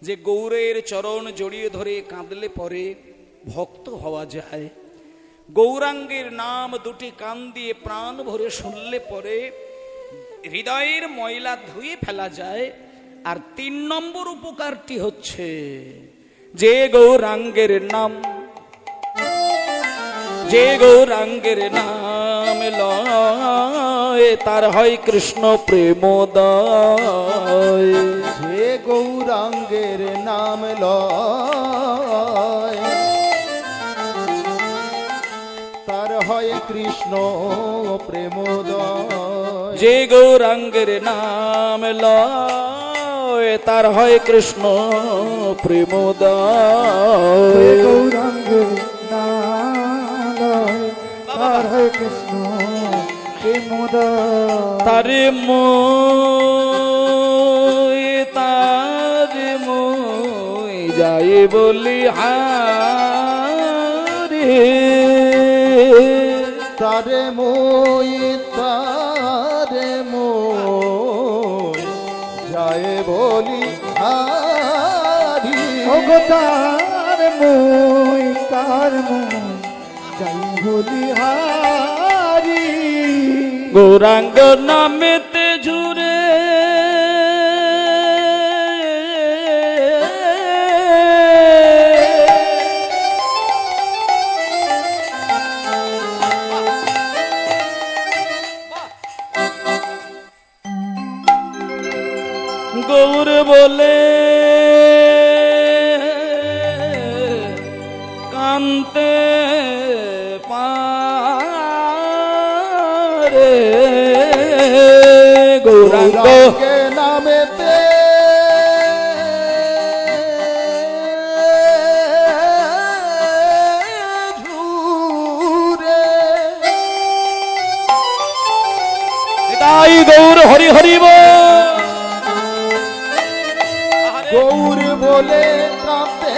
যে গৌরের চরণ জড়িয়ে ধরে কাঁদলে পরে ভক্ত হওয়া যায়, গৌরাঙ্গের নাম দুটি কান দিয়ে প্রাণ ভরে শুনলে পরে হৃদয়ের ময়লা ধুয়ে ফেলা যায়। আর 3 নম্বর উপকারটি হচ্ছে যে গৌরাঙ্গের নাম, যে গৌরাঙ্গের নাম লয় তার হয় কৃষ্ণ প্রেমোদয়। যে গৌরাঙ্গের নাম লয় তার হয় কৃষ্ণ প্রেমোদয়। যে গৌরাঙ্গের নাম লয় তার হয় কৃষ্ণ প্রেমোদয়। গৌরাঙ্গের নাম লয় তার হয় কৃষ্ণ প্রেমোদয়। তারে মই তারে মই যাই বলি হারে, তারে মই যায় বলি হারি। ওগো তার মই যাই বলি হারি। গৌরাঙ্গ নামেতে জুড়ে গৌর বলে কান্তে পারে। গৌরাঙ্গ নামেতে তাই গৌর হরি হরিব। গৌর বলে কাঁদতে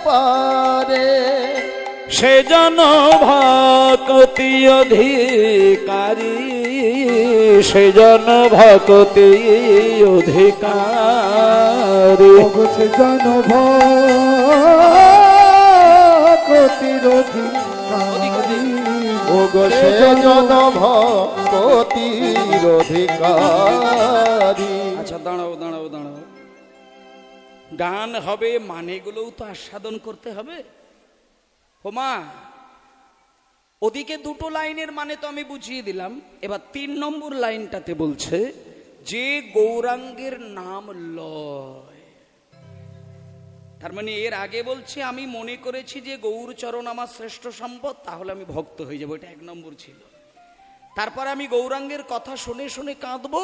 পারে সে জন ভক্তি অধিকারী, সে জন ভক্তি অধিকারী। সে জন ভক্তির অধিকারী। ওগো সে জন ভক্তির অধিকারী। আচ্ছা দাঁড়াও দাঁড়াও দাঁড়াও, গান হবে মানেগুলোও তো আস্বাদন করতে হবে। হোমা ওদিকে 2টো লাইনের মানে তো আমি বুঝিয়ে দিলাম, এবার 3 নম্বর লাইনটাতে বলছে যে গৌরাঙ্গের নাম লয়। তার মানে এর আগে বলছে আমি মনে করেছি যে গৌরচরণ আমার শ্রেষ্ঠ সম্পদ, তাহলে আমি ভক্ত হয়ে যাবো, এটা 1 নম্বর ছিল। তারপর আমি গৌরাঙ্গের কথা শুনে শুনে কাঁদবো,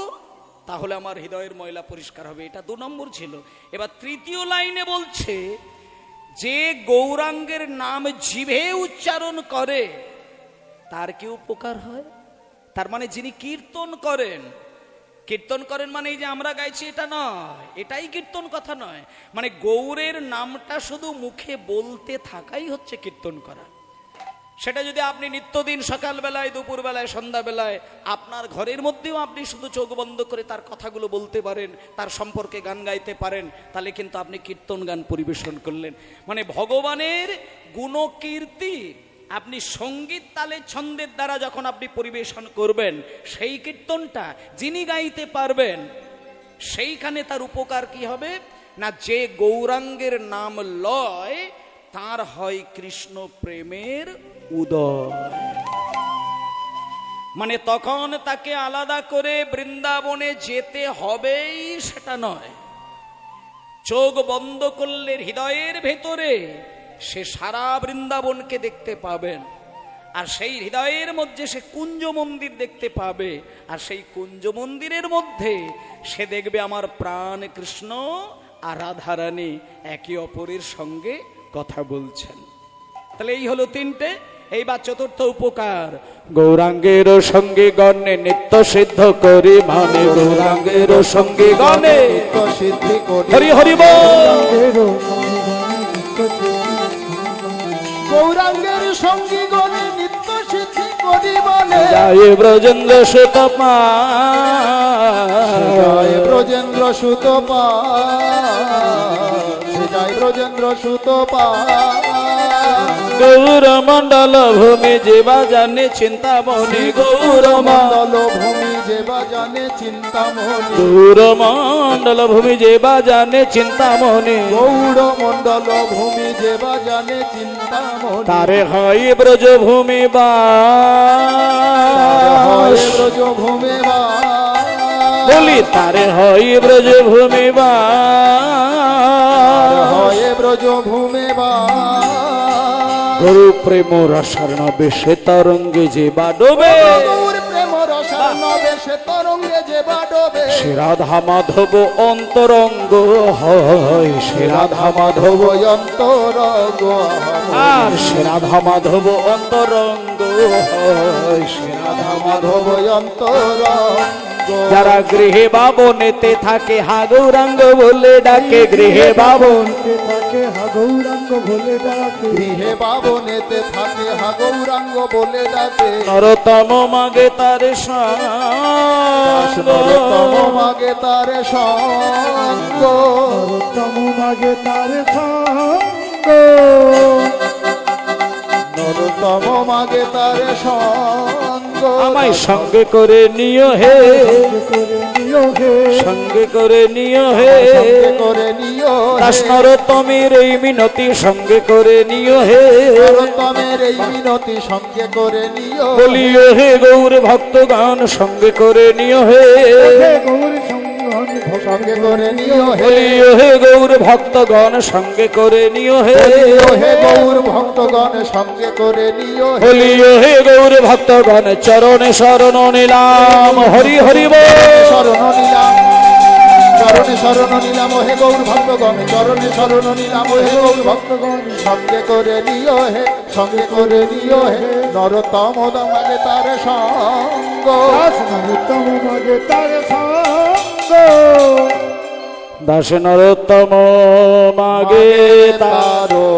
তাহলে আমার হৃদয়ের ময়লা পরিষ্কার হবে, এটা 2 নম্বর ছিল। এবার 3য় লাইনে বলছে যে গৌরাঙ্গের নাম জিভে উচ্চারণ করে তার কি উপকার হয়। তার মানে যিনি কীর্তন করেন, কীর্তন করেন মানে এই যে আমরা গাইছি এটা নয়, এটাই কীর্তন কথা নয়। মানে গৌরের নামটা শুধু মুখে বলতে থাকাই হচ্ছে কীর্তন করা। সেটা যদি আপনি নিত্যদিন সকালবেলায়, দুপুরবেলায়, সন্ধ্যাবেলায় আপনার ঘরের মধ্যেও আপনি শুধু চোখ বন্ধ করে তার কথাগুলো বলতে পারেন, তার সম্পর্কে গান গাইতে পারেন, তাহলে কিন্তু আপনি কীর্তন গান পরিবেশন করলেন। মানে ভগবানের গুণকীর্তি আপনি সঙ্গীত তালে ছন্দের দ্বারা যখন আপনি পরিবেশন করবেন, সেই কীর্তনটা যিনি গাইতে পারবেন সেইখানে তার উপকার কি হবে না, যে গৌরাঙ্গের নাম লয় তার হয় কৃষ্ণ প্রেমের উদয়। মানে তখন তাকে আলাদা করে বৃন্দাবনে যেতে হবেই সেটা নয়, চোখ বন্ধ করলে হৃদয়ের ভেতরে সে সারা বৃন্দাবনকে দেখতে পাবেন। আর সেই হৃদয়ের মধ্যে সে কুঞ্জ মন্দির দেখতে পাবে, আর সেই কুঞ্জ মন্দিরের মধ্যে সে দেখবে আমার প্রাণ কৃষ্ণ আর রাধারানী একে অপরের সঙ্গে কথা বলছেন। তাহলে এই হলো 3টে। এইবার 4র্থ উপকার, গৌরাঙ্গের সঙ্গে গণে নিত্য সিদ্ধ করি মানে। গৌরাঙ্গের সঙ্গে গণে হরি হরি বল। গৌরাঙ্গের সঙ্গী গণে নিত্য সিদ্ধি করি বলে। জয় ব্রজেন্দ্র সুত জয় ব্রজেন্দ্র সুত নাই ব্রজেন্দ্র সুত গৌর মন্ডল ভূমি যে বাজানে চিন্তামণি গৌর মণ্ডল ভূমি যে বাজানে চিন্তামণি গৌর মন্ডল ভূমি যে বাজানে চিন্তামণি গৌর মণ্ডল ভূমি যে বাজানে চিন্তামণি তারে হয় ব্রজ ভূমি বা ব্রজ ভূমি বলি তারে হয় ব্রজ ভূমি বা হয় ব্রজ ভূমি গুরু প্রেম রসার্ণ বেশে তরঙ্গে যে বাডবে গৌর প্রেম রসার্ণবেশে তরঙ্গে যে বাডবে সে রাধা মাধব অন্তরঙ্গ হয় সে রাধা মাধব অন্তরঙ্গ আর সে রাধা মাধব অন্তরঙ্গ হয় সে রাধা মাধব অন্তরঙ্গ যারা গৃহে বাবনেতে থাকে হা গৌরাঙ্গ বলে ডাকে গৃহে বাবন থাকে হা গৌরাঙ্গ বলে ডাকে গৃহে বাবনেতে থাকে হা গৌরাঙ্গ বলে ডাকে নরতম মাগে তার নরতম মাগে তার সঙ্গ নরোত্তম মাগে তার সঙ্গ নরতম মাগে তার সঙ্গ আমায় সঙ্গে করে নিও হে করে নিও হে সঙ্গে করে নিও হে সঙ্গে করে নিও দাস নরতমের এই মিনতি সঙ্গে করে নিও হে নরতমের এই মিনতি সঙ্গে করে নিও বলিও হে গৌর ভক্তগণ সঙ্গে করে নিও হে হে গৌর সঙ্গন সঙ্গে করে নিও হে বলিও হে গৌর ভক্তগণ সঙ্গে করে নিও হে বলিও হে গৌর ভক্তগণ সঙ্গে করে নিও হে বলিও হে গৌর ভক্তগণ চরণে শরণ নিলাম হরি হরি বল শরণ নিলাম চরণে শরণ নিলাম হে গৌর ভক্তগণ চরণে শরণ নিলাম হে গৌর ভক্তগণ সঙ্গে করে নিও হে সঙ্গে করে নিও হে নরতম মাগে তার সঙ্গ দাস নরোত্তম মাগে তার সঙ্গ দাস নরোত্তম মাগে তার তারো